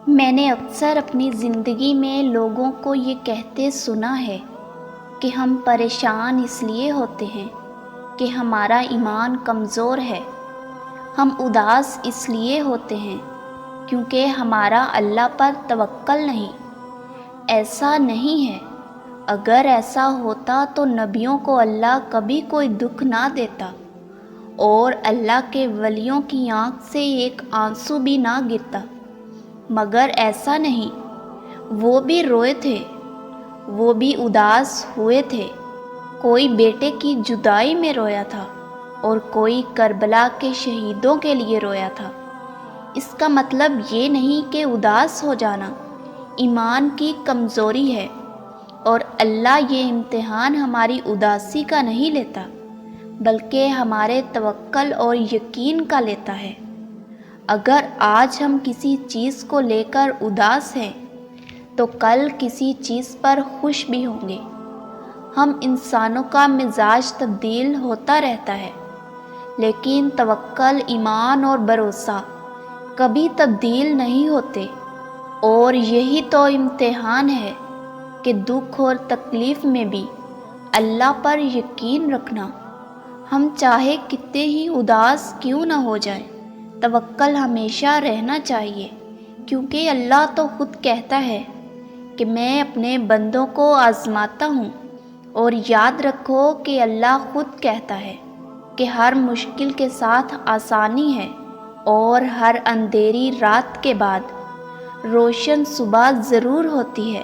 میں نے اکثر اپنی زندگی میں لوگوں کو یہ کہتے سنا ہے کہ ہم پریشان اس لیے ہوتے ہیں کہ ہمارا ایمان کمزور ہے، ہم اداس اس لیے ہوتے ہیں کیونکہ ہمارا اللہ پر توکل نہیں۔ ایسا نہیں ہے، اگر ایسا ہوتا تو نبیوں کو اللہ کبھی کوئی دکھ نہ دیتا اور اللہ کے ولیوں کی آنکھ سے ایک آنسو بھی نہ گرتا، مگر ایسا نہیں، وہ بھی روئے تھے، وہ بھی اداس ہوئے تھے۔ کوئی بیٹے کی جدائی میں رویا تھا اور کوئی کربلا کے شہیدوں کے لیے رویا تھا۔ اس کا مطلب یہ نہیں کہ اداس ہو جانا ایمان کی کمزوری ہے، اور اللہ یہ امتحان ہماری اداسی کا نہیں لیتا بلکہ ہمارے توکل اور یقین کا لیتا ہے۔ اگر آج ہم کسی چیز کو لے کر اداس ہیں تو کل کسی چیز پر خوش بھی ہوں گے۔ ہم انسانوں کا مزاج تبدیل ہوتا رہتا ہے، لیکن توکل، ایمان اور بھروسہ کبھی تبدیل نہیں ہوتے، اور یہی تو امتحان ہے کہ دکھ اور تکلیف میں بھی اللہ پر یقین رکھنا۔ ہم چاہے کتنے ہی اداس کیوں نہ ہو جائیں، توکل ہمیشہ رہنا چاہیے، کیونکہ اللہ تو خود کہتا ہے کہ میں اپنے بندوں کو آزماتا ہوں۔ اور یاد رکھو کہ اللہ خود کہتا ہے کہ ہر مشکل کے ساتھ آسانی ہے، اور ہر اندھیری رات کے بعد روشن صبح ضرور ہوتی ہے۔